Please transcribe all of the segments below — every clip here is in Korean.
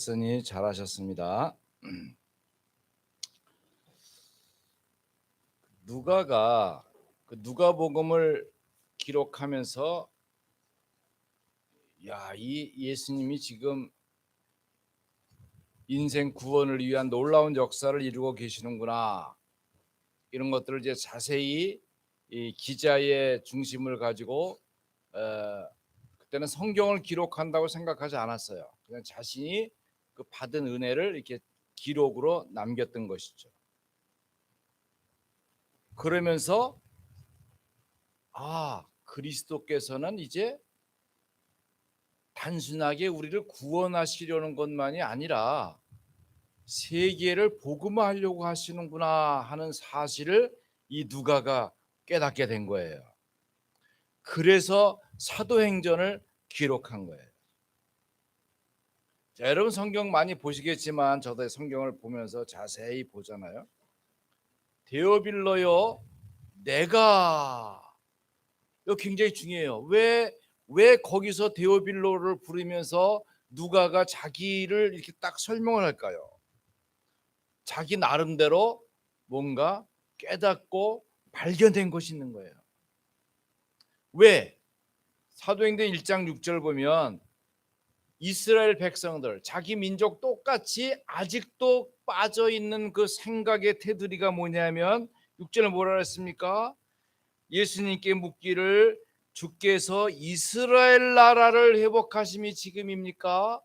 쓰니 잘하셨습니다. 누가가 그 누가복음을 기록하면서 이 예수님이 지금 인생 구원을 위한 놀라운 역사를 이루고 계시는구나, 이런 것들을 이제 자세히 이 기자의 중심을 가지고 그때는 성경을 기록한다고 생각하지 않았어요. 그냥 자신이 그 받은 은혜를 이렇게 기록으로 남겼던 것이죠. 그러면서 그리스도께서는 이제 단순하게 우리를 구원하시려는 것만이 아니라 세계를 복음화하려고 하시는구나 하는 사실을 이 누가가 깨닫게 된 거예요. 그래서 사도행전을 기록한 거예요. 자, 여러분 성경 많이 보시겠지만 저도 성경을 보면서 자세히 보잖아요. 데오빌로요, 내가, 이거 굉장히 중요해요. 왜 거기서 데오빌로를 부르면서 누가가 자기를 이렇게 딱 설명을 할까요? 자기 나름대로 뭔가 깨닫고 발견된 것이 있는 거예요. 왜? 사도행전 1장 6절 보면 이스라엘 백성들, 자기 민족 똑같이 아직도 빠져있는 그 생각의 테두리가 뭐냐면 6절에 뭐라 했습니까? 예수님께 묻기를, 주께서 이스라엘 나라를 회복하심이 지금입니까?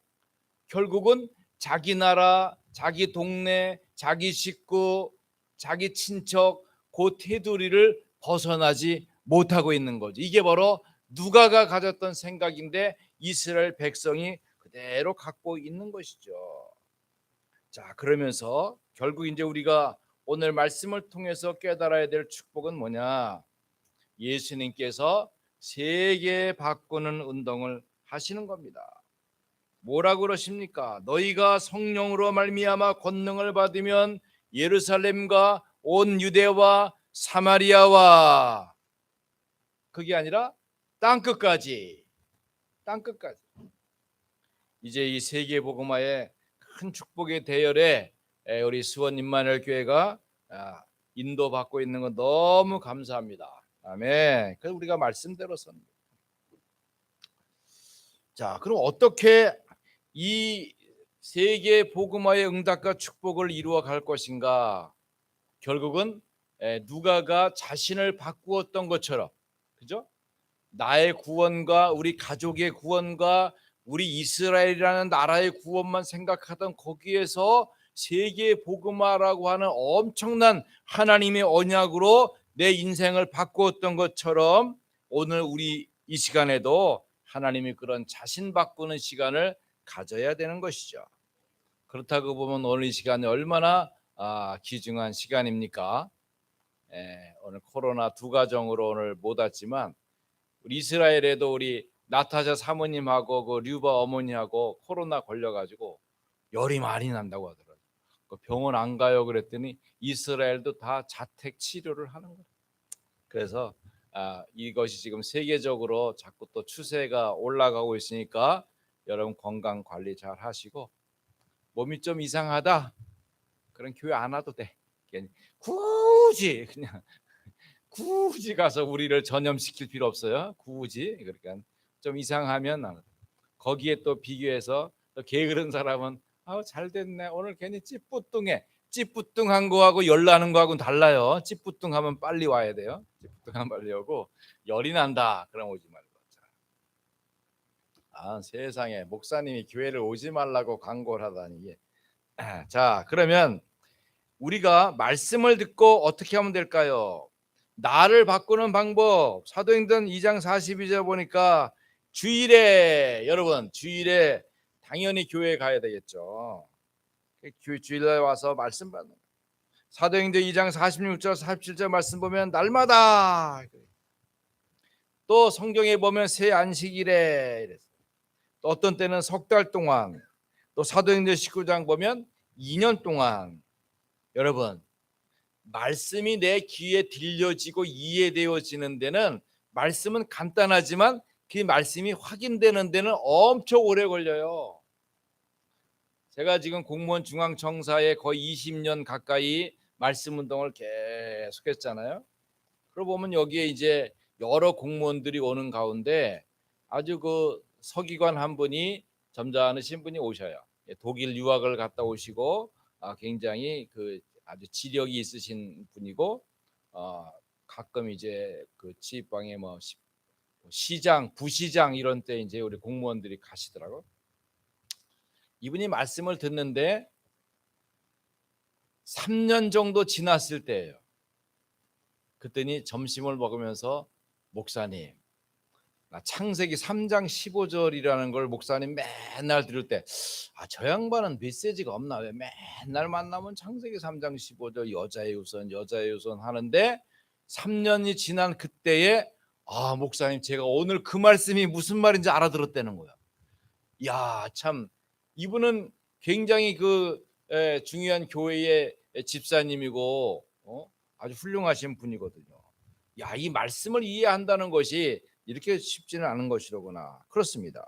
결국은 자기 나라, 자기 동네, 자기 식구, 자기 친척, 그 테두리를 벗어나지 못하고 있는 거죠. 이게 바로 누가가 가졌던 생각인데 이스라엘 백성이 그대로 갖고 있는 것이죠. 자, 그러면서 결국 이제 우리가 오늘 말씀을 통해서 깨달아야 될 축복은 뭐냐? 예수님께서 세계 바꾸는 운동을 하시는 겁니다. 뭐라고 그러십니까? 너희가 성령으로 말미암아 권능을 받으면 예루살렘과 온 유대와 사마리아와, 그게 아니라 땅끝까지, 땅끝까지. 이제 이 세계 복음화의 큰 축복의 대열에 우리 수원 임마누엘 교회가 인도받고 있는 건 너무 감사합니다. 아멘. 그래서 우리가 말씀대로 섭니다. 자, 그럼 어떻게 이 세계 복음화의 응답과 축복을 이루어 갈 것인가? 결국은 누가가 자신을 바꾸었던 것처럼, 그죠? 나의 구원과 우리 가족의 구원과 우리 이스라엘이라는 나라의 구원만 생각하던 거기에서 세계 복음화라고 하는 엄청난 하나님의 언약으로 내 인생을 바꾸었던 것처럼 오늘 우리 이 시간에도 하나님이 그런 자신 바꾸는 시간을 가져야 되는 것이죠. 그렇다고 보면 오늘 이 시간이 얼마나 귀중한 시간입니까? 오늘 코로나 두 가정으로 오늘 못 왔지만 우리 이스라엘에도 우리 나타자 사모님하고 그 류바 어머니하고 코로나 걸려가지고 열이 많이 난다고 하더라고요. 병원 안 가요 그랬더니 이스라엘도 다 자택 치료를 하는 거예요. 그래서 이것이 지금 세계적으로 자꾸 또 추세가 올라가고 있으니까 여러분 건강 관리 잘 하시고, 몸이 좀 이상하다 그런 교회 안 와도 돼. 굳이 가서 우리를 전염시킬 필요 없어요. 굳이. 그러니까 좀 이상하면 거기에 또 비교해서 또 게으른 사람은 잘 됐네, 오늘 괜히 찌뿌둥해. 찌뿌둥한 거하고 열 나는 거하고는 달라요. 찌뿌둥하면 빨리 와야 돼요. 찌뿌둥하면 빨리 오고, 열이 난다 그럼 오지 말고. 세상에, 목사님이 교회를 오지 말라고 광고를 하다니. 자, 그러면 우리가 말씀을 듣고 어떻게 하면 될까요? 나를 바꾸는 방법, 사도행전 2장 42절 보니까 주일에, 여러분 주일에 당연히 교회에 가야 되겠죠. 주일에 와서 말씀 받는 거예요. 사도행전 2장 46절 47절 말씀 보면 날마다, 또 성경에 보면 새 안식일에 이랬어요. 또 어떤 때는 석 달 동안, 또 사도행전 19장 보면 2년 동안. 여러분, 말씀이 내 귀에 들려지고 이해되어지는 데는, 말씀은 간단하지만 그 말씀이 확인되는 데는 엄청 오래 걸려요. 제가 지금 공무원 중앙청사에 거의 20년 가까이 말씀 운동을 계속했잖아요. 그러고 보면 여기에 이제 여러 공무원들이 오는 가운데 아주 그 서기관 한 분이 점잖으신 분이 오셔요. 독일 유학을 갔다 오시고 굉장히 그 아주 지력이 있으신 분이고 가끔 이제 그 지휘방에 뭐 시장, 부시장 이런 때 이제 우리 공무원들이 가시더라고. 이분이 말씀을 듣는데 3년 정도 지났을 때예요. 그랬더니 점심을 먹으면서 목사님, 나 창세기 3장 15절이라는 걸 목사님 맨날 들을 때 저 양반은 메시지가 없나 왜 맨날 만나면 창세기 3장 15절 여자의 우선 하는데 3년이 지난 그때에 목사님 제가 오늘 그 말씀이 무슨 말인지 알아들었다는 거야. 야, 참 이분은 굉장히 중요한 교회의 집사님이고 아주 훌륭하신 분이거든요. 야, 이 말씀을 이해한다는 것이 이렇게 쉽지는 않은 것이로구나. 그렇습니다.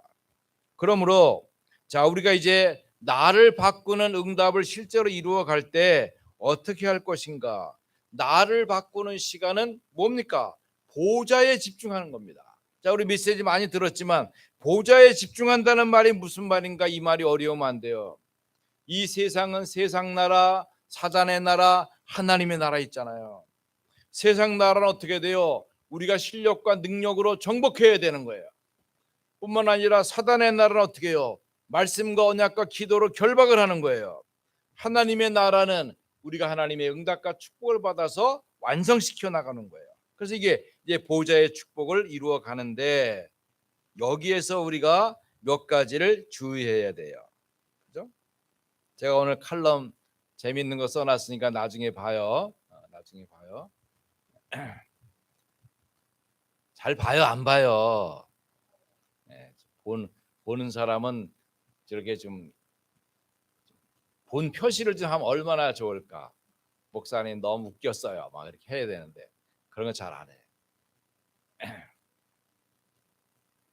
그러므로 자, 우리가 이제 나를 바꾸는 응답을 실제로 이루어 갈 때 어떻게 할 것인가? 나를 바꾸는 시간은 뭡니까? 보좌에 집중하는 겁니다. 자, 우리 메시지 많이 들었지만 보좌에 집중한다는 말이 무슨 말인가? 이 말이 어려우면 안 돼요. 이 세상은 세상 나라, 사단의 나라, 하나님의 나라 있잖아요. 세상 나라는 어떻게 돼요? 우리가 실력과 능력으로 정복해야 되는 거예요. 뿐만 아니라 사단의 나라는 어떻게 해요? 말씀과 언약과 기도로 결박을 하는 거예요. 하나님의 나라는 우리가 하나님의 응답과 축복을 받아서 완성시켜 나가는 거예요. 그래서 이게 이제 보좌의 축복을 이루어 가는데 여기에서 우리가 몇 가지를 주의해야 돼요. 그죠? 제가 오늘 칼럼 재밌는 거 써놨으니까 나중에 봐요. 나중에 봐요. 잘 봐요, 안 봐요? 보는 사람은 저렇게 좀 본 표시를 좀 하면 얼마나 좋을까. 목사님 너무 웃겼어요. 막 이렇게 해야 되는데 그런 거 잘 안 해.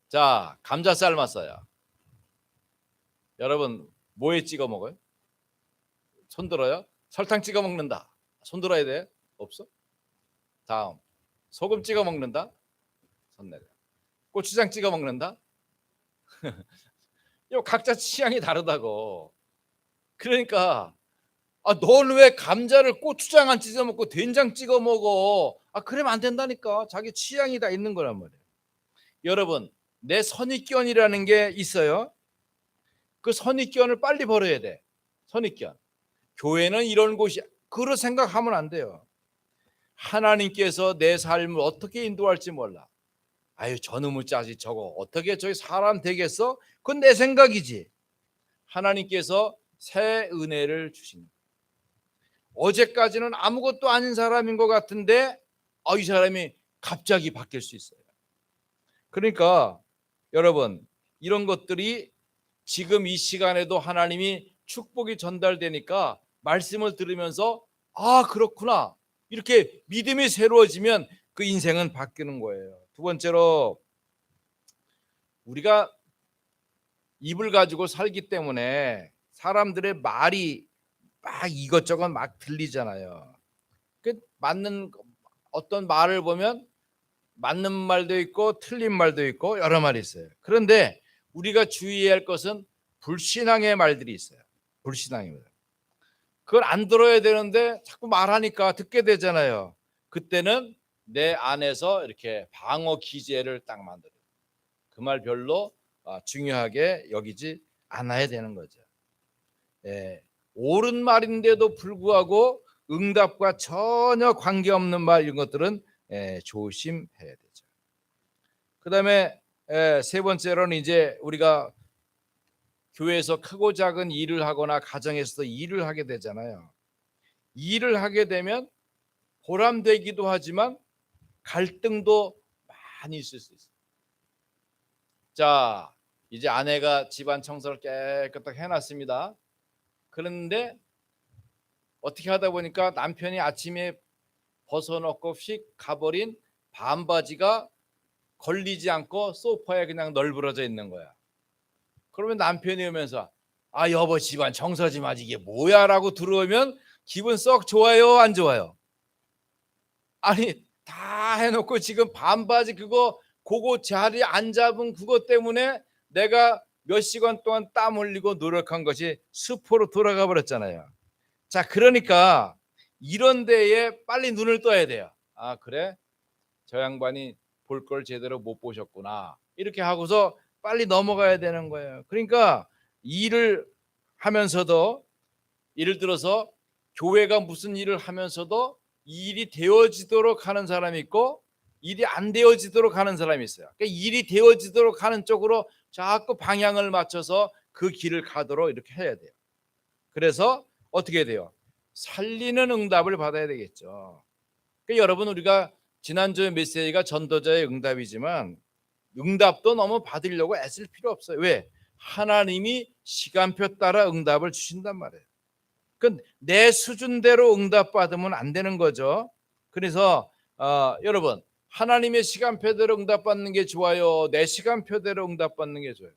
자, 감자 삶았어요. 여러분 뭐에 찍어 먹어요? 손 들어요? 설탕 찍어 먹는다. 손 들어야 돼? 없어? 다음 소금 찍어 먹는다. 손 내려. 고추장 찍어 먹는다. 이거 각자 취향이 다르다고. 그러니까 너는 왜 감자를 고추장 안 찍어 먹고 된장 찍어 먹어? 그러면 안 된다니까. 자기 취향이 다 있는 거란 말이에요. 여러분, 내 선입견이라는 게 있어요. 그 선입견을 빨리 버려야 돼. 선입견. 교회는 이런 곳이 그런 생각하면 안 돼요. 하나님께서 내 삶을 어떻게 인도할지 몰라. 저놈의 짜지 저거 어떻게 저기 사람 되겠어? 그건 내 생각이지. 하나님께서 새 은혜를 주신다. 어제까지는 아무것도 아닌 사람인 것 같은데 이 사람이 갑자기 바뀔 수 있어요. 그러니까 여러분 이런 것들이 지금 이 시간에도 하나님이 축복이 전달되니까 말씀을 들으면서 그렇구나 이렇게 믿음이 새로워지면 그 인생은 바뀌는 거예요. 두 번째로 우리가 입을 가지고 살기 때문에 사람들의 말이 막 이것저것 막 들리잖아요. 맞는 어떤 말을 보면 맞는 말도 있고 틀린 말도 있고 여러 말이 있어요. 그런데 우리가 주의해야 할 것은 불신앙의 말들이 있어요. 불신앙의 말. 그걸 안 들어야 되는데 자꾸 말하니까 듣게 되잖아요. 그때는 내 안에서 이렇게 방어 기제를 딱 만들어요. 그 말 별로 중요하게 여기지 않아야 되는 거죠. 옳은 말인데도 불구하고 응답과 전혀 관계없는 말 이런 것들은 조심해야 되죠. 그다음에 세 번째로는 이제 우리가 교회에서 크고 작은 일을 하거나 가정에서도 일을 하게 되잖아요. 일을 하게 되면 보람되기도 하지만 갈등도 많이 있을 수 있어요. 자, 이제 아내가 집안 청소를 깨끗하게 해놨습니다. 그런데 어떻게 하다 보니까 남편이 아침에 벗어놓고 휙 가버린 반바지가 걸리지 않고 소파에 그냥 널브러져 있는 거야. 그러면 남편이 오면서 아 여보 집안 청소 좀 하지 이게 뭐야라고 들어오면 기분 썩 좋아요 안 좋아요? 아니 다 해놓고 지금 반바지 그거 자리 안 잡은 그것 때문에 내가 몇 시간 동안 땀 흘리고 노력한 것이 수포로 돌아가 버렸잖아요. 자 그러니까 이런 데에 빨리 눈을 떠야 돼요. 아 그래? 저 양반이 볼 걸 제대로 못 보셨구나. 이렇게 하고서 빨리 넘어가야 되는 거예요. 그러니까 일을 하면서도 예를 들어서 교회가 무슨 일을 하면서도 일이 되어지도록 하는 사람이 있고 일이 안 되어지도록 하는 사람이 있어요. 그러니까 일이 되어지도록 하는 쪽으로 자꾸 방향을 맞춰서 그 길을 가도록 이렇게 해야 돼요. 그래서 어떻게 돼요? 살리는 응답을 받아야 되겠죠. 그러니까 여러분 우리가 지난주에 메시지가 전도자의 응답이지만 응답도 너무 받으려고 애쓸 필요 없어요. 왜? 하나님이 시간표 따라 응답을 주신단 말이에요. 그 내 수준대로 응답받으면 안 되는 거죠. 그래서 여러분 하나님의 시간표대로 응답받는 게 좋아요? 내 시간표대로 응답받는 게 좋아요?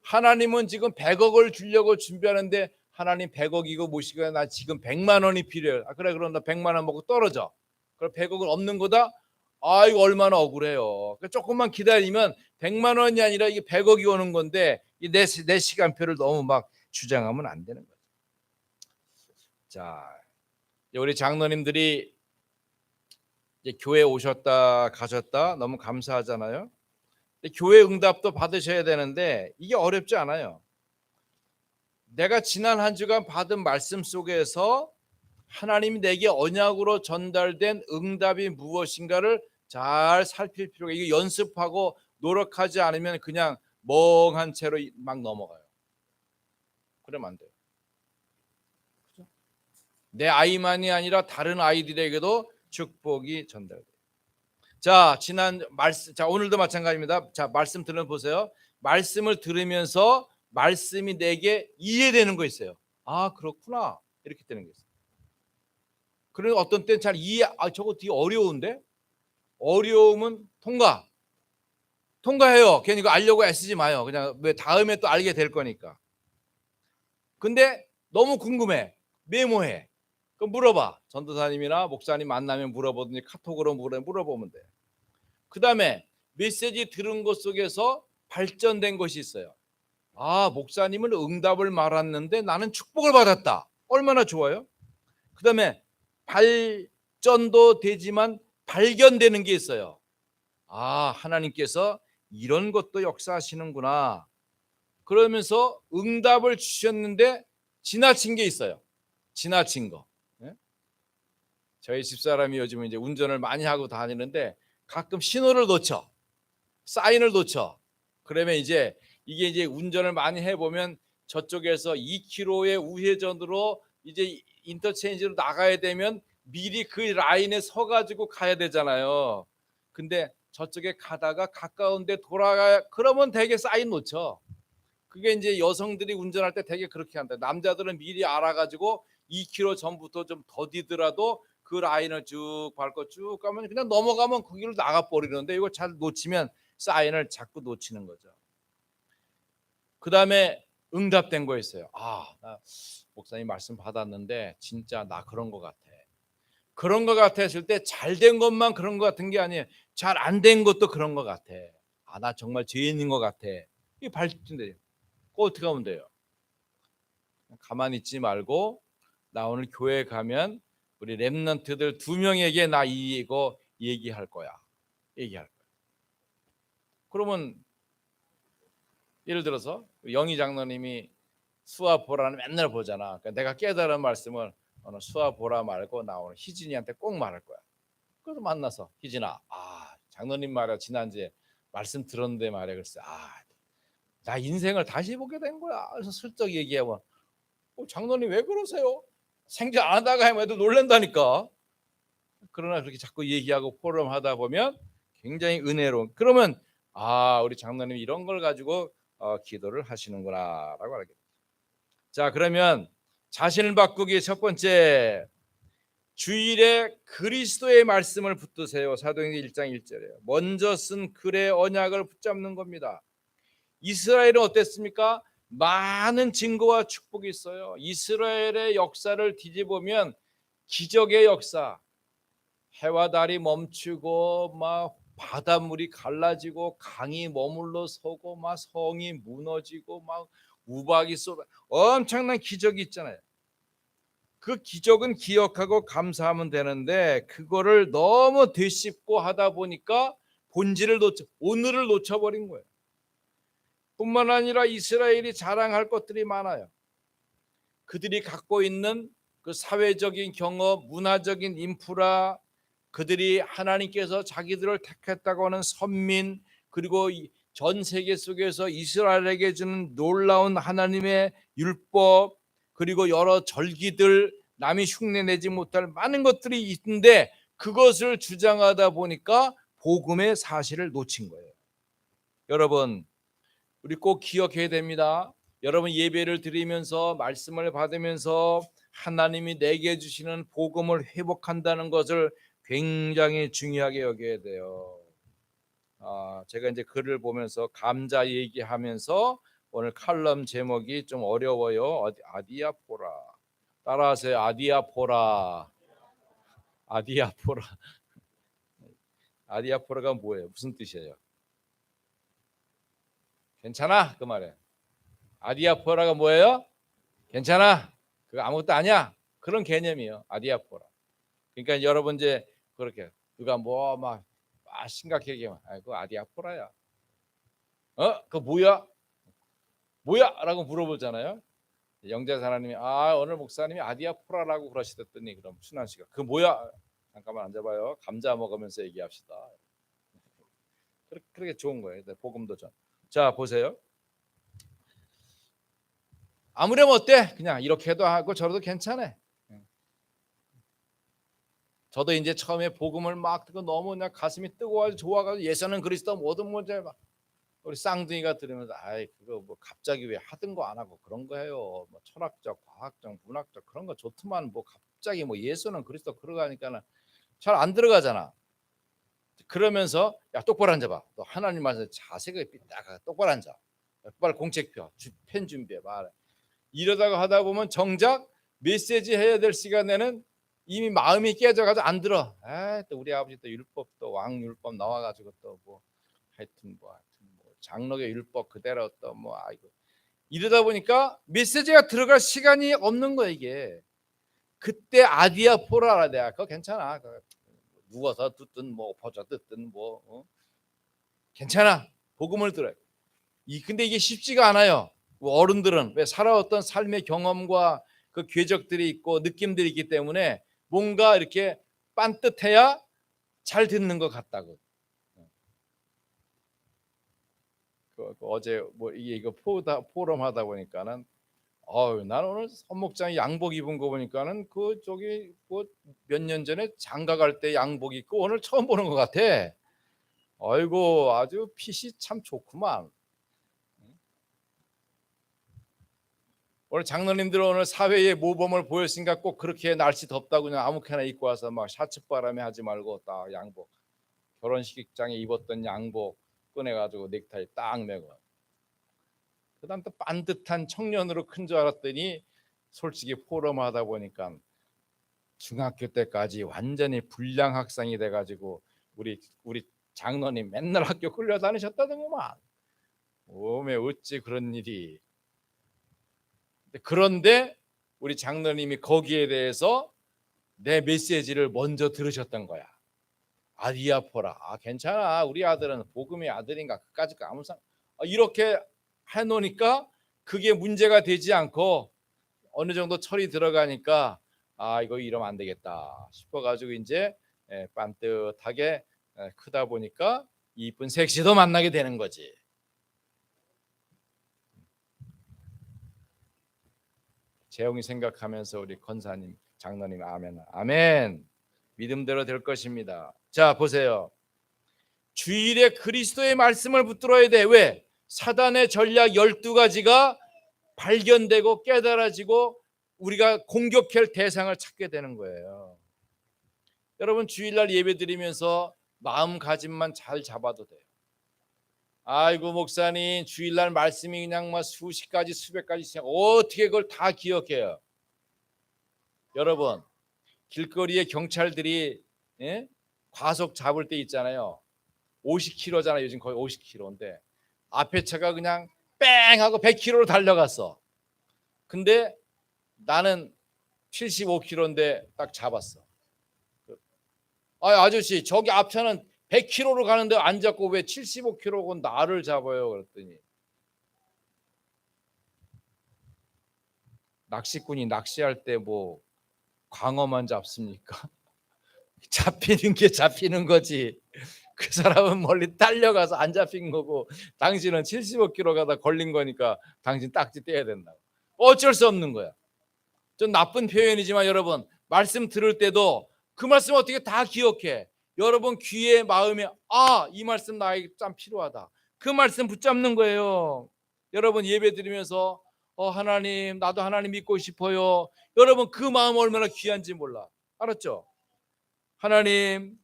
하나님은 지금 100억을 주려고 준비하는데 하나님 100억이고 뭐시고 나 지금 100만 원이 필요해요. 아 그래 그럼 나 100만 원 먹고 떨어져. 그럼 100억은 없는 거다? 아 이거 얼마나 억울해요. 그러니까 조금만 기다리면 100만 원이 아니라 이게 100억이 오는 건데 내 시간표를 너무 막 주장하면 안 되는 거예요. 자, 우리 장로님들이 이제 교회 오셨다 가셨다 너무 감사하잖아요. 근데 교회 응답도 받으셔야 되는데 이게 어렵지 않아요. 내가 지난 한 주간 받은 말씀 속에서 하나님이 내게 언약으로 전달된 응답이 무엇인가를 잘 살필 필요가 이게 연습하고 노력하지 않으면 그냥 멍한 채로 막 넘어가요. 그러면 안 돼요. 내 아이만이 아니라 다른 아이들에게도 축복이 전달돼요. 자, 지난 말씀, 자 오늘도 마찬가지입니다. 자, 말씀 들어보세요. 말씀을 들으면서 말씀이 내게 이해되는 거 있어요. 아, 그렇구나. 이렇게 되는 게 있어요. 그리고 어떤 때는 잘 저거 되게 어려운데? 어려움은 통과해요. 괜히 이거 알려고 애쓰지 마요. 그냥 왜 다음에 또 알게 될 거니까. 근데 너무 궁금해. 메모해. 그럼 물어봐. 전도사님이나 목사님 만나면 물어보든지 카톡으로 물어보면 돼. 그 다음에 메시지 들은 것 속에서 발전된 것이 있어요. 아, 목사님은 응답을 말았는데 나는 축복을 받았다. 얼마나 좋아요? 그 다음에 발전도 되지만 발견되는 게 있어요. 아, 하나님께서 이런 것도 역사하시는구나. 그러면서 응답을 주셨는데 지나친 게 있어요. 지나친 거. 예? 저희 집사람이 요즘 이제 운전을 많이 하고 다니는데 가끔 신호를 놓쳐. 사인을 놓쳐. 그러면 이게 이제 운전을 많이 해보면 저쪽에서 2km의 우회전으로 이제 인터체인지로 나가야 되면 미리 그 라인에 서가지고 가야 되잖아요. 근데 저쪽에 가다가 가까운데 돌아가야 그러면 되게 사인 놓쳐. 그게 이제 여성들이 운전할 때 되게 그렇게 한다. 남자들은 미리 알아가지고 2km 전부터 좀 더디더라도 그 라인을 쭉 밟고 쭉 가면 그냥 넘어가면 그 길로 나가 버리는데 이거 잘 놓치면 사인을 자꾸 놓치는 거죠. 그 다음에 응답된 거 있어요. 아, 나 목사님 말씀 받았는데 진짜 나 그런 거 같아. 그런 거 같아 했을 때 잘 된 것만 그런 거 같은 게 아니에요. 잘 안 된 것도 그런 거 같아. 아, 나 정말 죄인인 것 같아. 이게 발전돼요. 그거 어떻게 하면 돼요? 가만히 있지 말고 나 오늘 교회 가면 우리 렘넌트들 2명에게 나 이거 얘기할 거야. 얘기할 거야. 그러면 예를 들어서 영희 장로님이 수아 보라는 맨날 보잖아. 그러니까 내가 깨달은 말씀을 오늘 수아 보라 말고 나 오늘 희진이한테 꼭 말할 거야. 그래서 만나서 희진아, 아 장로님 말이야 지난주에 말씀 들었는데 말이야 그랬어. 나 인생을 다시 보게 된 거야. 그래서 슬쩍 얘기하면 장로님 왜 그러세요? 생전 안 하다가 하면 애들 놀란다니까. 그러나 그렇게 자꾸 얘기하고 포럼하다 보면 굉장히 은혜로운. 그러면 우리 장로님이 이런 걸 가지고 기도를 하시는구나라고 알게 됩니다. 자, 그러면 자신을 바꾸기 첫 번째 주일에 그리스도의 말씀을 붙드세요. 사도행전 1장 1절에 먼저 쓴 글의 언약을 붙잡는 겁니다. 이스라엘은 어땠습니까? 많은 증거와 축복이 있어요. 이스라엘의 역사를 뒤집으면 기적의 역사, 해와 달이 멈추고 막 바닷물이 갈라지고 강이 머물러 서고 막 성이 무너지고 막 우박이 쏟아, 엄청난 기적이 있잖아요. 그 기적은 기억하고 감사하면 되는데 그거를 너무 되씹고 하다 보니까 본질을 오늘을 놓쳐버린 거예요. 뿐만 아니라 이스라엘이 자랑할 것들이 많아요. 그들이 갖고 있는 그 사회적인 경험, 문화적인 인프라, 그들이 하나님께서 자기들을 택했다고 하는 선민, 그리고 전 세계 속에서 이스라엘에게 주는 놀라운 하나님의 율법, 그리고 여러 절기들, 남이 흉내내지 못할 많은 것들이 있는데 그것을 주장하다 보니까 복음의 사실을 놓친 거예요. 여러분, 우리 꼭 기억해야 됩니다. 여러분, 예배를 드리면서 말씀을 받으면서 하나님이 내게 주시는 복음을 회복한다는 것을 굉장히 중요하게 여겨야 돼요. 제가 이제 글을 보면서 감자 얘기하면서 오늘 칼럼 제목이 좀 어려워요. 아디아포라. 따라하세요. 아디아포라. 아디아포라. 아디아포라가 뭐예요? 무슨 뜻이에요? 괜찮아? 그 말에. 아디아포라가 뭐예요? 괜찮아. 그거 아무것도 아니야. 그런 개념이에요. 아디아포라. 그러니까 여러분 이제 그렇게 누가 뭐 막 심각하게 얘기하면 그거 아디아포라야. 그거 뭐야? 뭐야? 라고 물어보잖아요. 영재 사장님이 오늘 목사님이 아디아포라라고 그러시더니 그럼 순환 씨가 그 뭐야? 잠깐만 앉아봐요. 감자 먹으면서 얘기합시다. 그렇게 좋은 거예요. 복음도 전. 자 보세요. 아무렴 어때? 그냥 이렇게도 하고 저래도 괜찮아. 저도 이제 처음에 복음을 막 듣고 너무 그냥 가슴이 뜨거워서 좋아가지고 예수는 그리스도 모든 문제 막 우리 쌍둥이가 들으면서 그거 뭐 갑자기 왜 하던 거 안 하고 그런 거 해요. 뭐 철학적, 과학적, 문학적 그런 거 좋더만 뭐 갑자기 뭐 예수는 그리스도 그러가니까는 잘 안 들어가잖아. 그러면서 야 똑바로 앉아봐. 너 하나님 말씀 자세가 삐딱 똑바로 앉아. 빨리 공책 펴. 펜 준비해. 말해. 이러다가 하다 보면 정작 메시지 해야 될 시간에는 이미 마음이 깨져가지고 안 들어. 또 우리 아버지 또 율법 또 왕율법 나와가지고 또 뭐 하여튼 뭐 장로교 율법 그대로 또 뭐 이러다 보니까 메시지가 들어갈 시간이 없는 거야 이게. 그때 아디아포라라 내가 그거 괜찮아. 누워서 듣든 뭐 퍼져 듣든 뭐 괜찮아. 복음을 들어요. 근데 이게 쉽지가 않아요. 어른들은 왜 살아왔던 삶의 경험과 그 궤적들이 있고 느낌들이 있기 때문에 뭔가 이렇게 빤듯해야 잘 듣는 것 같다고. 어제 뭐 이거 포럼 하다 보니까는 나는 오늘 선목장이 양복 입은 거 보니까는 그 저기 뭐 몇 년 전에 장가 갈 때 양복 입고 오늘 처음 보는 것 같아. 아이고 아주 핏이 참 좋구만. 오늘 장로님들 오늘 사회의 모범을 보였으니까 꼭 그렇게 날씨 덥다고 그냥 아무렇게나 입고 와서 막 샤츠 바람에 하지 말고 딱 양복 결혼식장에 입었던 양복 꺼내가지고 넥타이 딱 매고 그다음 또 반듯한 청년으로 큰 줄 알았더니 솔직히 포럼하다 보니까 중학교 때까지 완전히 불량 학생이 돼가지고 우리 장로님 맨날 학교 끌려다니셨다더구만. 오메 어찌 그런 일이. 그런데 우리 장로님이 거기에 대해서 내 메시지를 먼저 들으셨던 거야. 아디아포라. 괜찮아. 우리 아들은 복음의 아들인가 그까짓 거 아무 상관. 이렇게 해놓으니까 그게 문제가 되지 않고 어느 정도 철이 들어가니까 이거 이러면 안 되겠다 싶어가지고 이제 빤듯하게 크다 보니까 이쁜 섹시도 만나게 되는 거지. 재영이 생각하면서 우리 권사님 장로님 아멘 아멘. 믿음대로 될 것입니다. 자 보세요. 주일에 그리스도의 말씀을 붙들어야 돼. 왜? 사단의 전략 12가지가 발견되고 깨달아지고 우리가 공격할 대상을 찾게 되는 거예요. 여러분 주일날 예배 드리면서 마음가짐만 잘 잡아도 돼요. 아이고 목사님 주일날 말씀이 그냥 막 수십 가지 수백 가지 있어요. 어떻게 그걸 다 기억해요? 여러분 길거리에 경찰들이 예? 과속 잡을 때 있잖아요. 50km잖아요. 요즘 거의 50km인데 앞에 차가 그냥 뺑 하고 100km로 달려갔어. 근데 나는 75km인데 딱 잡았어. 아저씨 저기 앞차는 100km로 가는데 안 잡고 왜 75km고 나를 잡아요? 그랬더니 낚시꾼이 낚시할 때 뭐 광어만 잡습니까? 잡히는 게 잡히는 거지. 그 사람은 멀리 딸려가서 안 잡힌 거고 당신은 75km 가다 걸린 거니까 당신 딱지 떼야 된다고. 어쩔 수 없는 거야. 좀 나쁜 표현이지만 여러분 말씀 들을 때도 그 말씀 어떻게 다 기억해. 여러분 귀에 마음에 이 말씀 나에게 참 필요하다. 그 말씀 붙잡는 거예요. 여러분 예배 드리면서 하나님 나도 하나님 믿고 싶어요. 여러분 그 마음 얼마나 귀한지 몰라. 알았죠? 하나님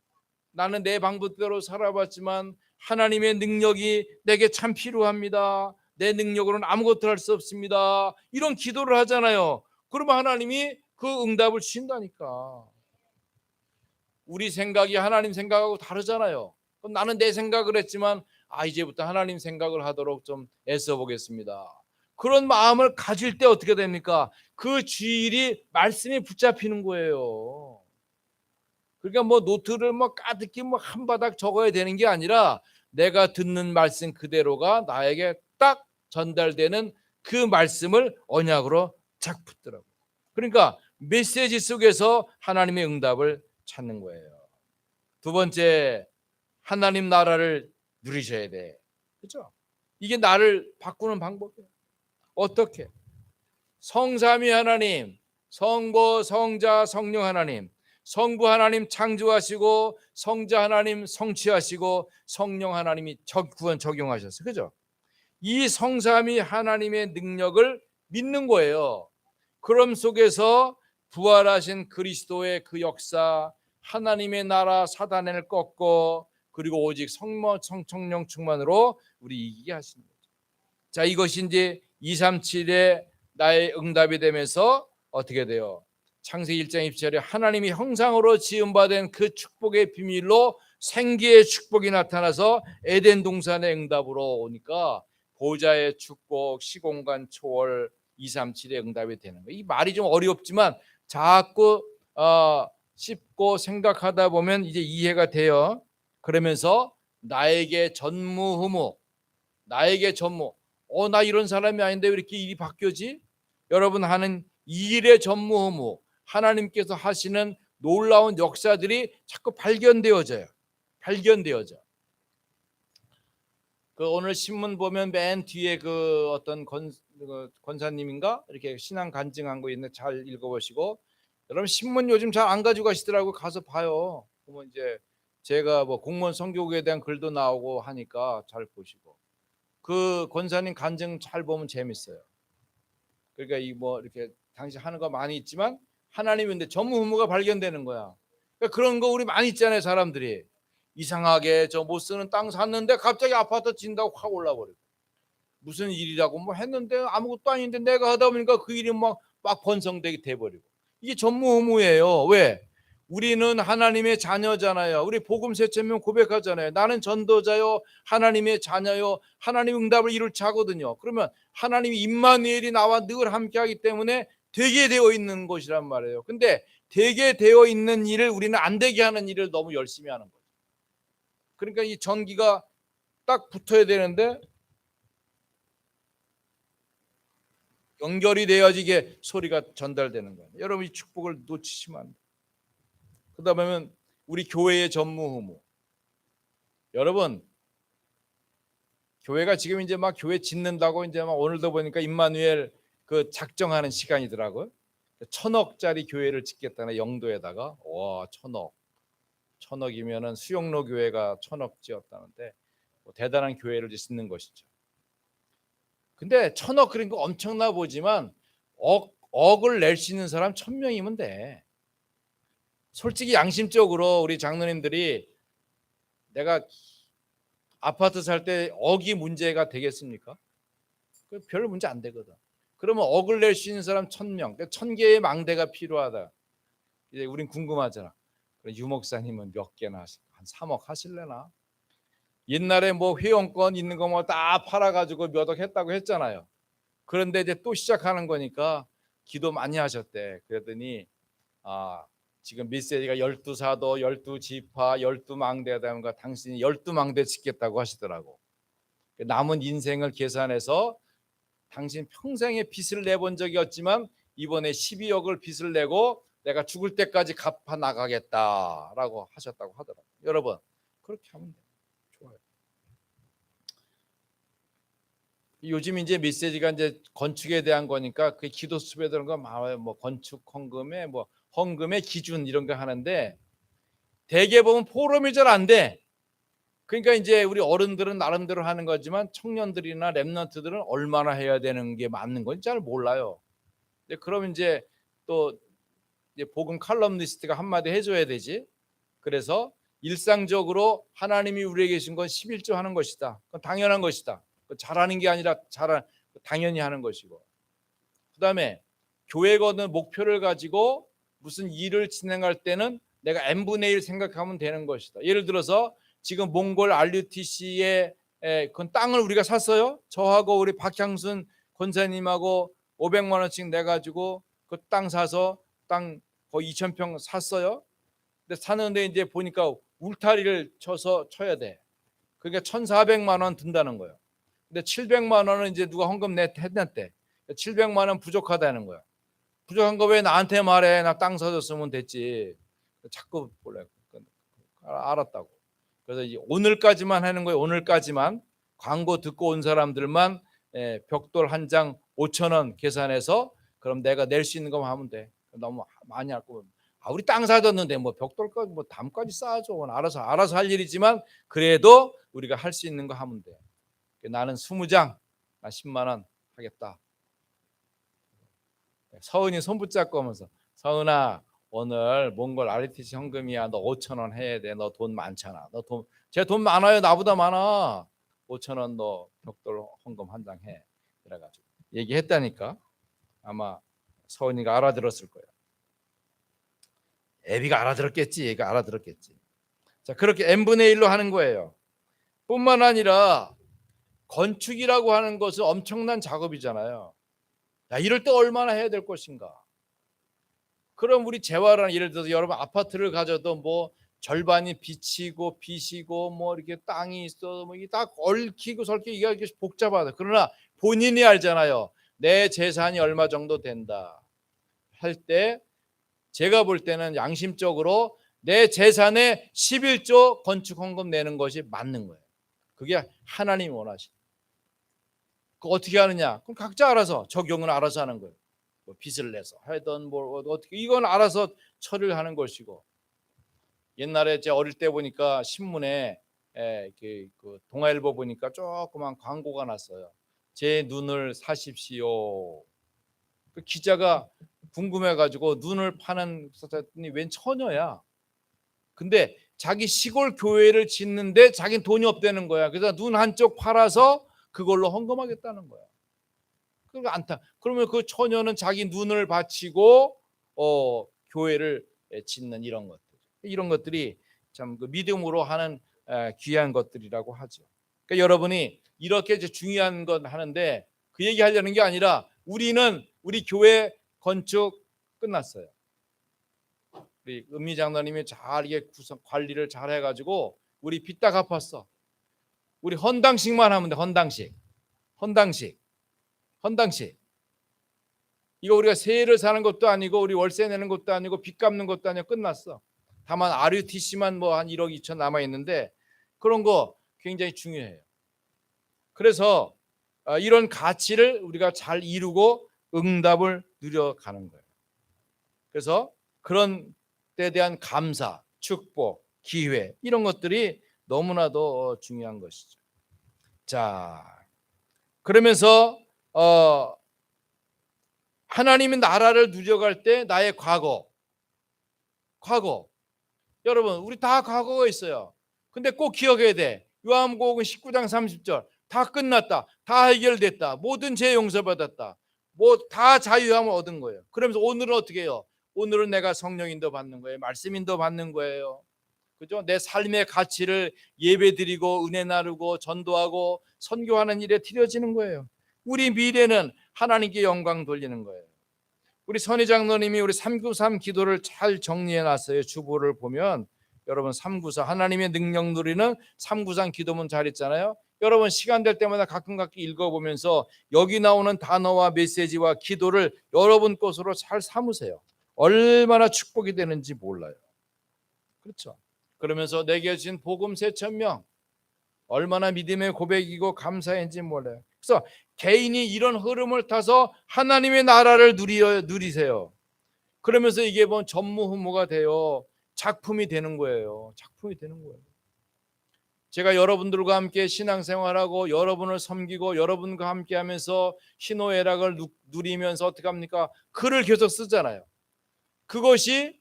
나는 내 방법대로 살아봤지만 하나님의 능력이 내게 참 필요합니다. 내 능력으로는 아무것도 할 수 없습니다. 이런 기도를 하잖아요. 그러면 하나님이 그 응답을 주신다니까. 우리 생각이 하나님 생각하고 다르잖아요. 그럼 나는 내 생각을 했지만 이제부터 하나님 생각을 하도록 좀 애써 보겠습니다. 그런 마음을 가질 때 어떻게 됩니까? 그 주일이 말씀에 붙잡히는 거예요. 그러니까 뭐 노트를 뭐 가득히 뭐 한 바닥 적어야 되는 게 아니라 내가 듣는 말씀 그대로가 나에게 딱 전달되는 그 말씀을 언약으로 착 붙더라고요. 그러니까 메시지 속에서 하나님의 응답을 찾는 거예요. 두 번째, 하나님 나라를 누리셔야 돼. 그렇죠? 이게 나를 바꾸는 방법이에요. 어떻게? 성삼위 하나님, 성부, 성자, 성령 하나님, 성부 하나님 창조하시고 성자 하나님 성취하시고 성령 하나님이 구원 적용하셨어요. 그죠? 이 성삼위 하나님의 능력을 믿는 거예요. 그럼 속에서 부활하신 그리스도의 그 역사, 하나님의 나라 사단을 꺾고 그리고 오직 성령 충만으로 우리 이기게 하시는 거죠. 자, 이것이 이제 237의 나의 응답이 되면서 어떻게 돼요? 창세기 1장 27절에 하나님이 형상으로 지음받은 그 축복의 비밀로 생기의 축복이 나타나서 에덴 동산의 응답으로 오니까 보좌의 축복, 시공간 초월 237의 응답이 되는 거예요. 이 말이 좀 어렵지만 자꾸 씹고 생각하다 보면 이제 이해가 돼요. 그러면서 나에게 전무후무, 나에게 전무. 나 이런 사람이 아닌데 왜 이렇게 일이 바뀌어지? 여러분 하는 일의 전무후무, 하나님께서 하시는 놀라운 역사들이 자꾸 발견되어져요. 발견되어져. 그 오늘 신문 보면 맨 뒤에 그 어떤 권사님인가 이렇게 신앙 간증한 거 있는데 잘 읽어보시고, 여러분 신문 요즘 잘 안 가지고 가시더라고. 가서 봐요. 그러면 이제 제가 뭐 공무원 선교국에 대한 글도 나오고 하니까 잘 보시고, 그 권사님 간증 잘 보면 재밌어요. 그러니까 이 뭐 이렇게 당시 하는 거 많이 있지만 하나님인데 전무후무가 발견되는 거야. 그러니까 그런 거 우리 많이 있잖아요. 사람들이 이상하게 저 못 쓰는 땅 샀는데 갑자기 아파트 진다고 확 올라버리고, 무슨 일이라고 뭐 했는데 아무것도 아닌데 내가 하다 보니까 그 일이 막 번성되게 돼버리고, 이게 전무후무예요. 왜? 우리는 하나님의 자녀잖아요. 우리 복음 세천명 고백하잖아요. 나는 전도자요 하나님의 자녀요 하나님 응답을 이룰 자거든요. 그러면 하나님이 임마누엘이 나와 늘 함께하기 때문에 되게 되어 있는 것이란 말이에요. 근데 되게 되어 있는 일을 우리는 안 되게 하는 일을 너무 열심히 하는 거예요. 그러니까 이 전기가 딱 붙어야 되는데 연결이 되어야지 이게 소리가 전달되는 거예요. 여러분 이 축복을 놓치시면 안 돼요. 그러다 보면 우리 교회의 전무후무. 여러분 교회가 지금 이제 막 교회 짓는다고 이제 막 오늘도 보니까 임마누엘 그 작정하는 시간이더라고요. 1,000억짜리 교회를 짓겠다는 영도에다가. 와, 1,000억이면은 수영로 교회가 1,000억 지었다는데 뭐 대단한 교회를 짓는 것이죠. 근데 1,000억 그런 거 엄청나 보지만 억을 낼 수 있는 사람 1,000명이면 돼. 솔직히 양심적으로 우리 장로님들이 내가 아파트 살 때 억이 문제가 되겠습니까? 별 문제 안 되거든. 그러면 억을 낼 수 있는 사람 1,000명, 1,000개의 망대가 필요하다. 이제 우린 궁금하잖아. 유 목사님은 몇 개나 하실까? 한 3억 하실래나? 옛날에 뭐 회원권 있는 거 뭐 다 팔아가지고 몇 억 했다고 했잖아요. 그런데 이제 또 시작하는 거니까 기도 많이 하셨대. 그랬더니 지금 메시지가 12사도, 12지파, 12망대가 되는가 당신이 12망대 짓겠다고 하시더라고. 남은 인생을 계산해서 당신 평생의 빚을 내본 적이 없지만 이번에 12억을 빚을 내고 내가 죽을 때까지 갚아 나가겠다라고 하셨다고 하더라고요. 여러분 그렇게 하면 돼요. 좋아요. 요즘 이제 메시지가 이제 건축에 대한 거니까 그 기도 수업에 들은 거 많아요. 뭐 건축 헌금에 뭐 헌금의 기준 이런 거 하는데 대개 보면 포럼이 잘 안 돼. 그러니까 이제 우리 어른들은 나름대로 하는 거지만 청년들이나 랩런트들은 얼마나 해야 되는 게 맞는 건지 잘 몰라요. 그러면 이제 또 이제 복음 칼럼니스트가 한마디 해줘야 되지. 그래서 일상적으로 하나님이 우리에게 주신 건 11조 하는 것이다. 그건 당연한 것이다. 잘하는 게 아니라 당연히 하는 것이고. 그다음에 교회가 얻는 목표를 가지고 무슨 일을 진행할 때는 내가 n분의 1 생각하면 되는 것이다. 예를 들어서 지금 몽골 RUTC의 그 땅을 우리가 샀어요. 저하고 우리 박향순 권사님하고 500만 원씩 내가지고 그 땅 사서 땅 거의 2,000평 샀어요. 근데 사는데 이제 보니까 울타리를 쳐야 돼. 그러니까 1,400만 원 든다는 거예요. 근데 700만 원은 이제 누가 헌금 했댔대. 700만 원 부족하다는 거야. 부족한 거 왜 나한테 말해? 나 땅 사줬으면 됐지. 자꾸 몰래 알았다고. 그래서 이제 오늘까지만 하는 거예요. 오늘까지만 광고 듣고 온 사람들만 벽돌 한 장 5,000원 계산해서 그럼 내가 낼 수 있는 것만 하면 돼. 너무 많이 할 거면 우리 땅 사줬는데 뭐 벽돌까지 뭐 담까지 쌓아줘. 알아서 할 일이지만 그래도 우리가 할 수 있는 거 하면 돼. 나는 20장 나 10만 원 하겠다. 서은이 손 붙잡고 하면서 서은아 오늘 몽골 RTC 현금이야. 너 5,000원 해야 돼. 너 돈 많잖아. 제 돈 많아요. 나보다 많아. 5,000원 너 벽돌 헌금 한 장 해. 그래가지고 얘기했다니까. 아마 서은이가 알아들었을 거예요. 애비가 알아들었겠지. 얘가 알아들었겠지. 자, 그렇게 n분의 1로 하는 거예요. 뿐만 아니라 건축이라고 하는 것은 엄청난 작업이잖아요. 야, 이럴 때 얼마나 해야 될 것인가. 그럼 우리 재활은 예를 들어서 여러분 아파트를 가져도 뭐 절반이 빚이고 뭐 이렇게 땅이 있어 뭐 이게 다 얽히고 설키고 이게 복잡하다. 그러나 본인이 알잖아요. 내 재산이 얼마 정도 된다 할 때 제가 볼 때는 양심적으로 내 재산의 11조 건축 헌금 내는 것이 맞는 거예요. 그게 하나님이 원하시는. 그 어떻게 하느냐? 그럼 각자 알아서 적용은 알아서 하는 거예요. 뭐 빚을 내서 하든 뭐 어떻게 이건 알아서 처리를 하는 것이고. 옛날에 제 어릴 때 보니까 신문에 그 동아일보 보니까 조그만 광고가 났어요. 제 눈을 사십시오. 그 기자가 궁금해가지고 눈을 파는 사람이 웬 처녀야. 근데 자기 시골 교회를 짓는데 자기는 돈이 없다는 거야. 그래서 눈 한쪽 팔아서 그걸로 헌금하겠다는 거야. 그러니까 안타. 그러면 그 처녀는 자기 눈을 바치고 교회를 짓는 이런 것들. 이런 것들이 참 그 믿음으로 하는 귀한 것들이라고 하죠. 그러니까 여러분이 이렇게 이제 중요한 건 하는데 그 얘기 하려는 게 아니라 우리 교회 건축 끝났어요. 우리 은미 장로님이 잘 이게 관리를 잘 해가지고 우리 빚 다 갚았어. 우리 헌당식만 하면 돼. 헌당식. 이거 우리가 세를 사는 것도 아니고 우리 월세 내는 것도 아니고 빚 갚는 것도 아니고 끝났어. 다만 RUTC만 뭐 한 1억 2천 남아 있는데 그런 거 굉장히 중요해요. 그래서 이런 가치를 우리가 잘 이루고 응답을 누려가는 거예요. 그래서 그런 때 대한 감사, 축복, 기회 이런 것들이 너무나도 중요한 것이죠. 자, 그러면서 하나님의 나라를 누려갈 때 나의 과거 여러분 우리 다 과거가 있어요. 근데 꼭 기억해야 돼. 요한복음 19장 30절 다 끝났다. 다 해결됐다. 모든 죄 용서받았다. 뭐 다 자유함을 얻은 거예요. 그러면서 오늘은 어떻게 해요? 오늘은 내가 성령인도 받는 거예요. 말씀인도 받는 거예요. 그죠? 내 삶의 가치를 예배드리고 은혜 나누고 전도하고 선교하는 일에 들여지는 거예요. 우리 미래는 하나님께 영광 돌리는 거예요. 우리 선희 장로님이 우리 393 기도를 잘 정리해 놨어요. 주보를 보면 여러분 394 하나님의 능력 누리는 393 기도문 잘 있잖아요. 여러분 시간 될 때마다 가끔 읽어보면서 여기 나오는 단어와 메시지와 기도를 여러분 것으로 잘 삼으세요. 얼마나 축복이 되는지 몰라요. 그렇죠? 그러면서 내게 주신 복음 3,000명 얼마나 믿음의 고백이고 감사인지 몰라요. 그래서 개인이 이런 흐름을 타서 하나님의 나라를 누리세요. 그러면서 이게 뭐 전무후무가 돼요. 작품이 되는 거예요. 작품이 되는 거예요. 제가 여러분들과 함께 신앙생활하고 여러분을 섬기고 여러분과 함께 하면서 희노애락을 누리면서 어떻게 합니까? 글을 계속 쓰잖아요. 그것이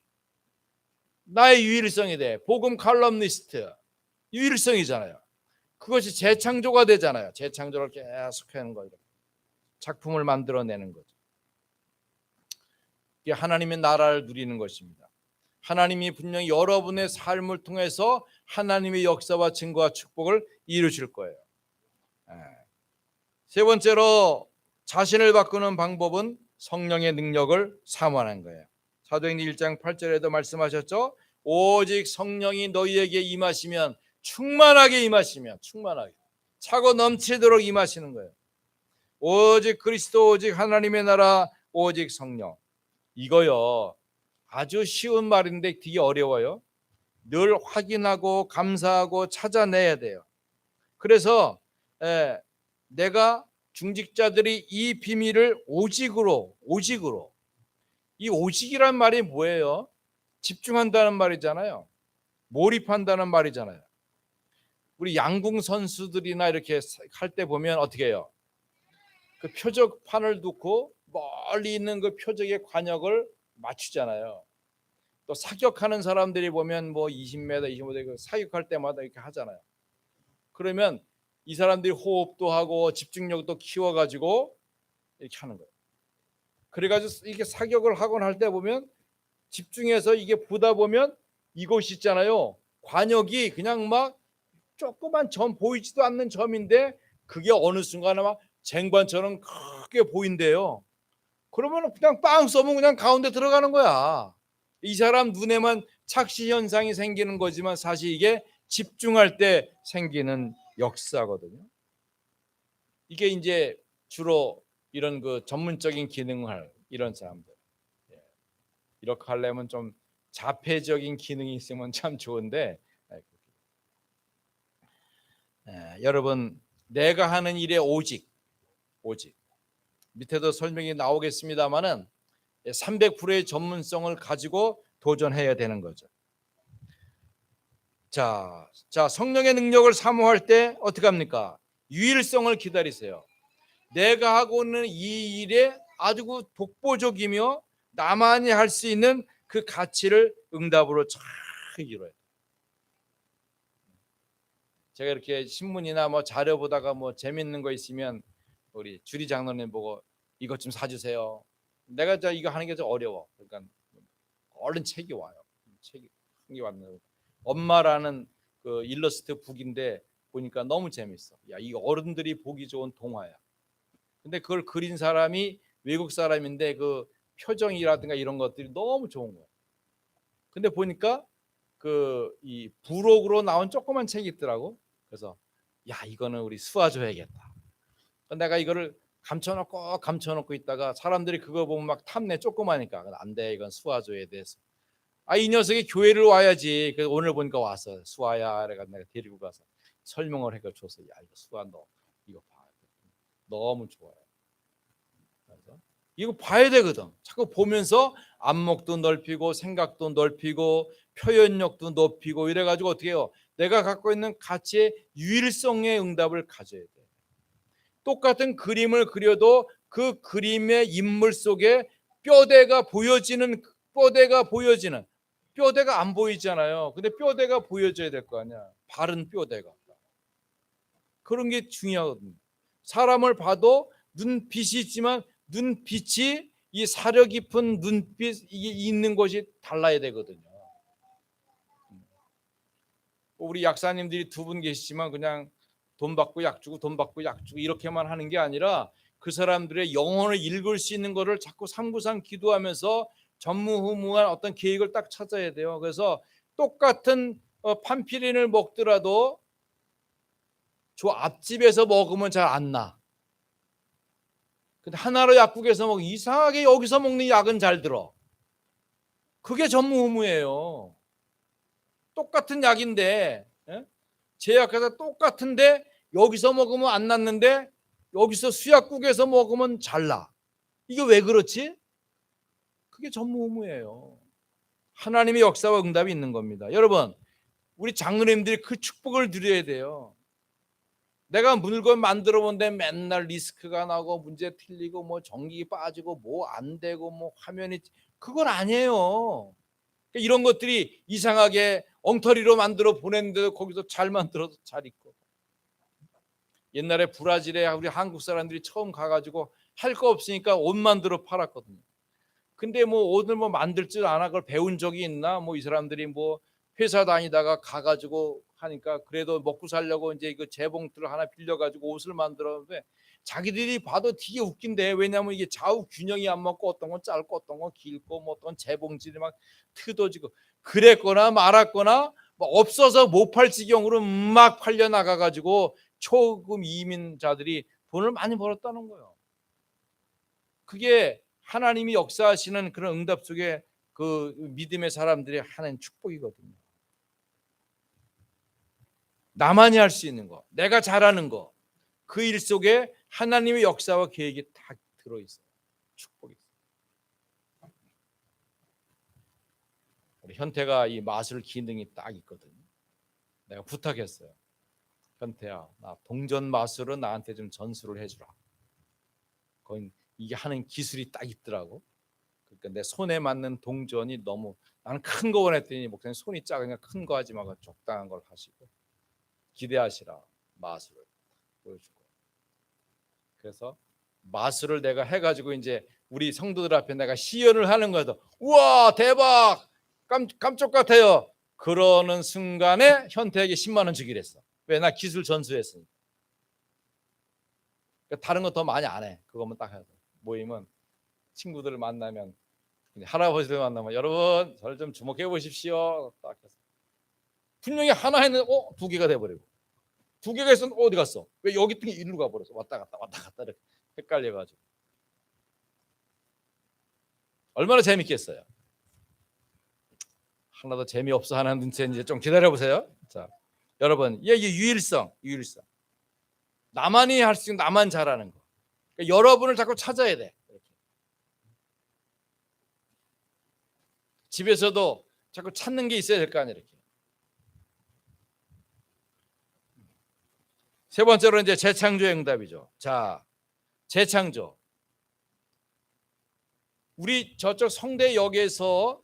나의 유일성이 돼. 복음 칼럼니스트 유일성이잖아요. 그것이 재창조가 되잖아요. 재창조를 계속 하는 거예요. 작품을 만들어내는 거죠. 이게 하나님의 나라를 누리는 것입니다. 하나님이 분명히 여러분의 삶을 통해서 하나님의 역사와 증거와 축복을 이루실 거예요. 세 번째로 자신을 바꾸는 방법은 성령의 능력을 사모하는 거예요. 사도행전 1장 8절에도 말씀하셨죠. 오직 성령이 너희에게 임하시면 충만하게 임하시면 충만하게 차고 넘치도록 임하시는 거예요. 오직 그리스도 오직 하나님의 나라 오직 성령. 이거요 아주 쉬운 말인데 되게 어려워요. 늘 확인하고 감사하고 찾아내야 돼요. 그래서 내가 중직자들이 이 비밀을 오직으로 이 오직이란 말이 뭐예요? 집중한다는 말이잖아요. 몰입한다는 말이잖아요. 우리 양궁 선수들이나 이렇게 할 때 보면 어떻게 해요? 그 표적판을 놓고 멀리 있는 그 표적의 관역을 맞추잖아요. 또 사격하는 사람들이 보면 뭐 20m, 25m 그 사격할 때마다 이렇게 하잖아요. 그러면 이 사람들이 호흡도 하고 집중력도 키워가지고 이렇게 하는 거예요. 그래가지고 이게 사격을 하곤 할 때 보면 집중해서 이게 보다 보면 이곳이 있잖아요. 관역이 그냥 막 조그만 점 보이지도 않는 점인데 그게 어느 순간에 막 쟁반처럼 크게 보인대요. 그러면 그냥 빵 쏘면 그냥 가운데 들어가는 거야. 이 사람 눈에만 착시 현상이 생기는 거지만 사실 이게 집중할 때 생기는 역사거든요. 이게 이제 주로 이런 그 전문적인 기능을 할 이런 사람들. 이렇게 하려면 좀 자폐적인 기능이 있으면 참 좋은데 여러분 내가 하는 일에 오직 밑에도 설명이 나오겠습니다만은 300%의 전문성을 가지고 도전해야 되는 거죠. 자, 성령의 능력을 사모할 때 어떻게 합니까? 유일성을 기다리세요. 내가 하고 있는 이 일에 아주 독보적이며 나만이 할 수 있는 그 가치를 응답으로 잘 이뤄요. 제가 이렇게 신문이나 뭐 자료 보다가 뭐 재밌는 거 있으면 우리 주리 장로님 보고 이것 좀 사주세요. 내가 이거 하는 게 좀 어려워. 그러니까 얼른 책이 와요. 책이 왔는 엄마라는 그 일러스트 북인데 보니까 너무 재밌어. 야, 이거 어른들이 보기 좋은 동화야. 근데 그걸 그린 사람이 외국 사람인데 그 표정이라든가 이런 것들이 너무 좋은 거야. 근데 보니까 그 이 부록으로 나온 조그만 책이 있더라고. 그래서 야, 이거는 우리 수아줘야겠다. 내가 이거를 감춰놓고 있다가 사람들이 그거 보면 막 탐내. 조그마니까 안 돼, 이건 수아줘야 돼서. 이 녀석이 교회를 와야지. 그래서 오늘 보니까 왔어. 수아야, 그래가 내가 데리고 가서 설명을 해줘서 야, 이거 수아 너 이거 봐. 너무 좋아요. 그래서 이거 봐야 되거든. 자꾸 보면서 안목도 넓히고 생각도 넓히고 표현력도 높이고 이래가지고 어떻게 해요? 내가 갖고 있는 가치의 유일성의 응답을 가져야 돼. 똑같은 그림을 그려도 그 그림의 인물 속에 뼈대가 보여지는 뼈대가 안 보이잖아요. 근데 뼈대가 보여져야 될 거 아니야. 바른 뼈대가. 그런 게 중요하거든요. 사람을 봐도 눈빛이 있지만 눈빛이 이 사려 깊은 눈빛 이게 있는 것이 달라야 되거든요. 우리 약사님들이 두 분 계시지만 그냥 돈 받고 약 주고 돈 받고 약 주고 이렇게만 하는 게 아니라 그 사람들의 영혼을 읽을 수 있는 거를 자꾸 상부상 기도하면서 전무후무한 어떤 계획을 딱 찾아야 돼요. 그래서 똑같은 판피린을 먹더라도 저 앞집에서 먹으면 잘 안 나. 근데 하나로 약국에서 먹으면 이상하게 여기서 먹는 약은 잘 들어. 그게 전무후무예요. 똑같은 약인데 제약회사 똑같은데 여기서 먹으면 안 낫는데 여기서 수약국에서 먹으면 잘 나. 이게 왜 그렇지? 그게 전무후무예요. 하나님의 역사와 응답이 있는 겁니다. 여러분, 우리 장로님들이 그 축복을 누려야 돼요. 내가 물건 만들어 본데 맨날 리스크가 나고 문제 틀리고 뭐 전기 빠지고 뭐 안 되고 뭐 화면이 그건 아니에요. 이런 것들이 이상하게 엉터리로 만들어 보냈는데도 거기서 잘 만들어서 잘 있고. 옛날에 브라질에 우리 한국 사람들이 처음 가가지고 할 거 없으니까 옷 만들어 팔았거든요. 근데 뭐 옷을 뭐 만들 줄 아나 그걸 배운 적이 있나? 뭐 이 사람들이 뭐 회사 다니다가 가가지고 하니까 그래도 먹고 살려고 이제 그 재봉틀을 하나 빌려가지고 옷을 만들었는데 자기들이 봐도 되게 웃긴데 왜냐하면 이게 좌우 균형이 안 맞고 어떤 건 짧고 어떤 건 길고 뭐 어떤 재봉질이 막 트어지고 그랬거나 말았거나 뭐 없어서 못 팔 지경으로 막 팔려 나가가지고 초급 이민자들이 돈을 많이 벌었다는 거예요. 그게 하나님이 역사하시는 그런 응답 속에 그 믿음의 사람들이 하는 축복이거든요. 나만이 할 수 있는 거, 내가 잘하는 거, 그 일 속에 하나님의 역사와 계획이 다 들어있어요. 축복이 있어요. 우리 현태가 이 마술 기능이 딱 있거든요. 내가 부탁했어요. 현태야, 나 동전 마술은 나한테 좀 전수를 해주라. 거기 이게 하는 기술이 딱 있더라고. 그러니까 내 손에 맞는 동전이 너무 나는 큰 거 원했더니 목사님 손이 작으니까 큰 거 하지 말고 적당한 걸 하시고 기대하시라 마술을 보여주고. 그래서 마술을 내가 해가지고 이제 우리 성도들 앞에 내가 시연을 하는 거예요. 우와 대박 깜짝 같아요. 그러는 순간에 현태에게 10만 원 주기로 했어. 왜? 나 기술 전수했으니까. 그러니까 다른 거 더 많이 안 해. 그거만 딱 해야 돼. 모이면 친구들을 만나면 할아버지들 만나면 여러분 저를 좀 주목해 보십시오. 딱 해서 분명히 하나 했는데 두 개가 돼버리고 두 개가 있었는데 어디 갔어? 왜 여기 있던 게 일로 가버렸어? 왔다 갔다 이렇게 헷갈려가지고 얼마나 재밌겠어요. 하나도 재미없어 하는 이제 좀 기다려보세요. 자, 여러분 이게 유일성 나만이 할 수 있는 나만 잘하는 거. 그러니까 여러분을 자꾸 찾아야 돼. 이렇게. 집에서도 자꾸 찾는 게 있어야 될 거 아니에요. 이렇게. 세 번째로 이제 재창조의 응답이죠. 자, 재창조. 우리 저쪽 성대역에서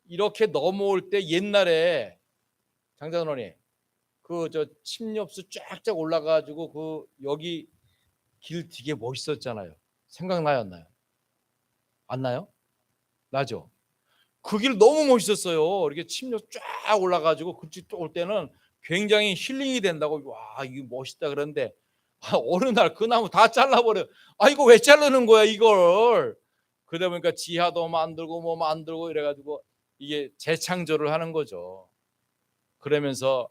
이렇게 넘어올 때 옛날에 장자원이 그 저 침엽수 쫙쫙 올라가지고 그 여기 길 되게 멋있었잖아요. 생각나요, 안 나요? 안 나요? 나죠. 그 길 너무 멋있었어요. 이렇게 침엽 쫙 올라가지고 그쪽 올 때는 굉장히 힐링이 된다고 와 이거 멋있다 그런데 어느 날 그 나무 다 잘라버려. 아 이거 왜 자르는 거야 이걸? 그러다 보니까 지하도 만들고 뭐 만들고 이래가지고 이게 재창조를 하는 거죠. 그러면서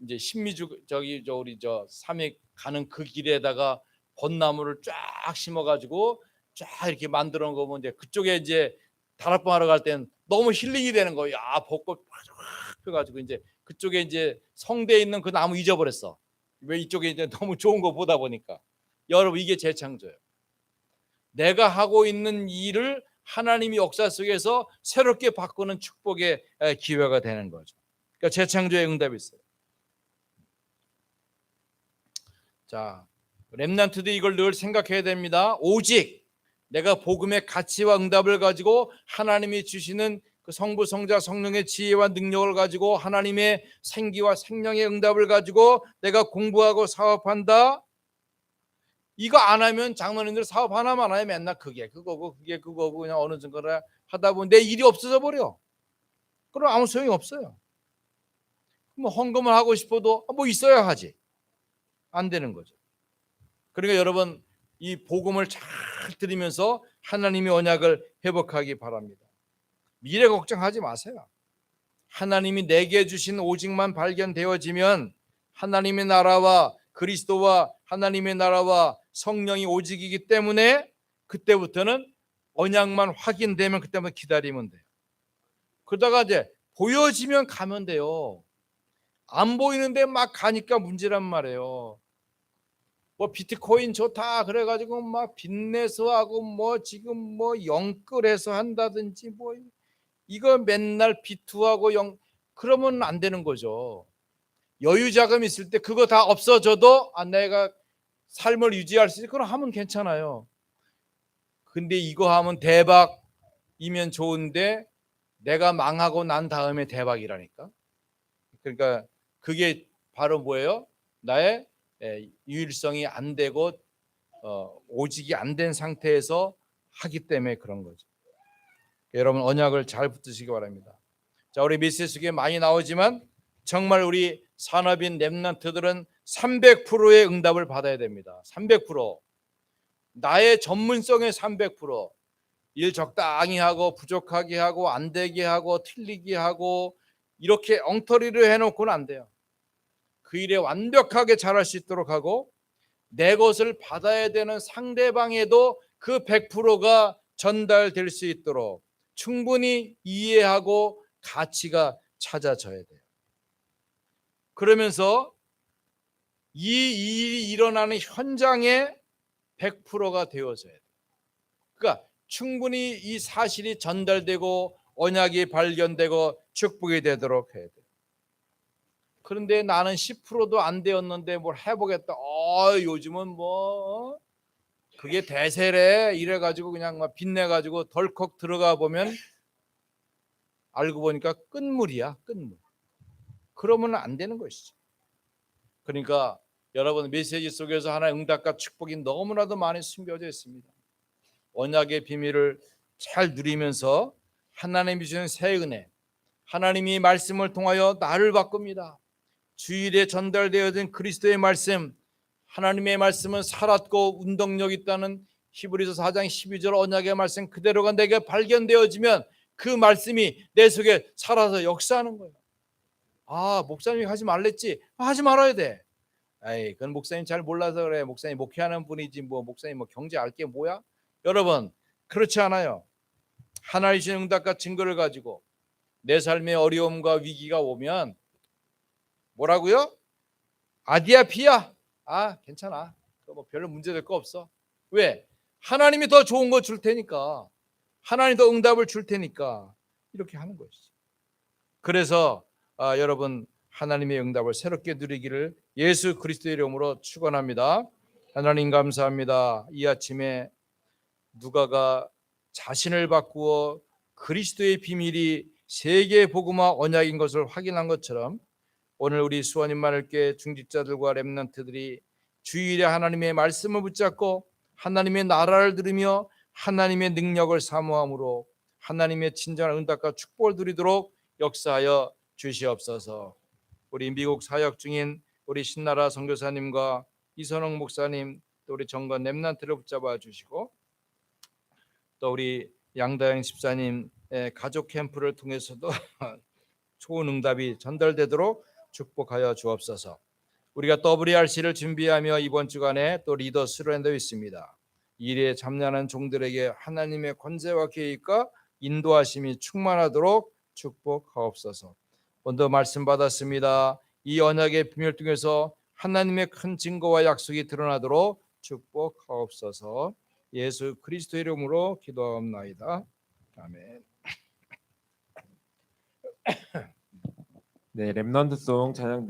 이제 신미주 저기 저 우리 저 삼익 가는 그 길에다가 벚나무를 쫙 심어가지고 쫙 이렇게 만들어 놓은 거 보면 이제 그쪽에 이제 다락방 하러 갈 땐 너무 힐링이 되는 거예요. 야 벚꽃 확 펴가지고 이제 그쪽에 이제 성대에 있는 그 나무 잊어버렸어. 왜 이쪽에 이제 너무 좋은 거 보다 보니까. 여러분 이게 재창조예요. 내가 하고 있는 일을 하나님이 역사 속에서 새롭게 바꾸는 축복의 기회가 되는 거죠. 그러니까 재창조의 응답이 있어요. 자, 렘넌트도 이걸 늘 생각해야 됩니다. 오직 내가 복음의 가치와 응답을 가지고 하나님이 주시는 그 그 성부, 성자, 성령의 지혜와 능력을 가지고 하나님의 생기와 생명의 응답을 가지고 내가 공부하고 사업한다. 이거 안 하면 장로님들 사업 하나만 하면 맨날 그게 그거고 그냥 어느 정도나 하다 보면 내 일이 없어져 버려. 그럼 아무 소용이 없어요. 뭐 헌금을 하고 싶어도 뭐 있어야 하지. 안 되는 거죠. 그러니까 여러분 이 복음을 잘 들으면서 하나님의 언약을 회복하기 바랍니다. 미래 걱정하지 마세요. 하나님이 내게 주신 오직만 발견되어지면 하나님의 나라와 그리스도와 하나님의 나라와 성령이 오직이기 때문에 그때부터는 언약만 확인되면 그때부터 기다리면 돼요. 그러다가 이제 보여지면 가면 돼요. 안 보이는데 막 가니까 문제란 말이에요. 뭐 비트코인 좋다 그래가지고 막 빚내서 하고 뭐 지금 뭐 영끌해서 한다든지 뭐 이거 맨날 비투하고 그러면 안 되는 거죠. 여유 자금 있을 때 그거 다 없어져도 내가 삶을 유지할 수 있어 그럼 하면 괜찮아요. 근데 이거 하면 대박이면 좋은데 내가 망하고 난 다음에 대박이라니까. 그러니까 그게 바로 뭐예요? 나의 유일성이 안 되고 오직이 안 된 상태에서 하기 때문에 그런 거죠. 여러분 언약을 잘 붙드시기 바랍니다. 자, 우리 메시지 속에 많이 나오지만 정말 우리 산업인 렘넌트들은 300%의 응답을 받아야 됩니다. 300%. 나의 전문성의 300%. 일 적당히 하고 부족하게 하고 안 되게 하고 틀리게 하고 이렇게 엉터리를 해놓고는 안 돼요. 그 일에 완벽하게 잘할 수 있도록 하고 내 것을 받아야 되는 상대방에도 그 100%가 전달될 수 있도록 충분히 이해하고 가치가 찾아져야 돼요. 그러면서 이 일이 일어나는 현장에 100%가 되어져야 돼요. 그러니까 충분히 이 사실이 전달되고 언약이 발견되고 축복이 되도록 해야 돼요. 그런데 나는 10%도 안 되었는데 뭘 해보겠다. 요즘은 뭐 그게 대세래 이래가지고 그냥 막 빚내가지고 덜컥 들어가 보면 알고 보니까 끝물이야, 끝물. 그러면 안 되는 것이죠. 그러니까 여러분 메시지 속에서 하나의 응답과 축복이 너무나도 많이 숨겨져 있습니다. 언약의 비밀을 잘 누리면서 하나님이 주신 새 은혜, 하나님이 말씀을 통하여 나를 바꿉니다. 주일에 전달되어진 그리스도의 말씀, 하나님의 말씀은 살았고 운동력 있다는 히브리서 4장 12절 언약의 말씀 그대로가 내게 발견되어지면 그 말씀이 내 속에 살아서 역사하는 거예요. 목사님이 하지 말랬지. 하지 말아야 돼. 그건 목사님 잘 몰라서 그래. 목사님 목회하는 분이지 뭐 목사님 뭐 경제 알게 뭐야? 여러분 그렇지 않아요. 하나님 주신 응답과 증거를 가지고 내 삶의 어려움과 위기가 오면 뭐라고요? 아디야 피야. 괜찮아. 뭐 별로 문제될 거 없어. 왜? 하나님이 더 좋은 거 줄 테니까. 하나님 더 응답을 줄 테니까 이렇게 하는 것이죠. 그래서 여러분 하나님의 응답을 새롭게 누리기를 예수 그리스도의 이름으로 축원합니다. 하나님 감사합니다. 이 아침에 누가가 자신을 바꾸어 그리스도의 비밀이 세계 복음화 언약인 것을 확인한 것처럼 오늘 우리 수원인만을교회 중직자들과 렘넌트들이 주일에 하나님의 말씀을 붙잡고 하나님의 나라를 들으며 하나님의 능력을 사모함으로 하나님의 진정한 응답과 축복을 누리도록 역사하여 주시옵소서. 우리 미국 사역 중인 우리 신나라 선교사님과 이선홍 목사님 또 우리 정건 렘넌트를 붙잡아 주시고 또 우리 양다영 집사님의 가족 캠프를 통해서도 좋은 응답이 전달되도록 축복하여 주옵소서. 우리가 WRC를 준비하며 이번 주간에 또 리더 수련회도 있습니다. 일에 참여하는 종들에게 하나님의 권세와 계획과 인도하심이 충만하도록 축복하옵소서. 오늘도 말씀 받았습니다. 이 언약의 비밀을 통해서 하나님의 큰 증거와 약속이 드러나도록 축복하옵소서. 예수 그리스도 이름으로 기도하옵나이다. 아멘. 네, 렘넌트송 찬양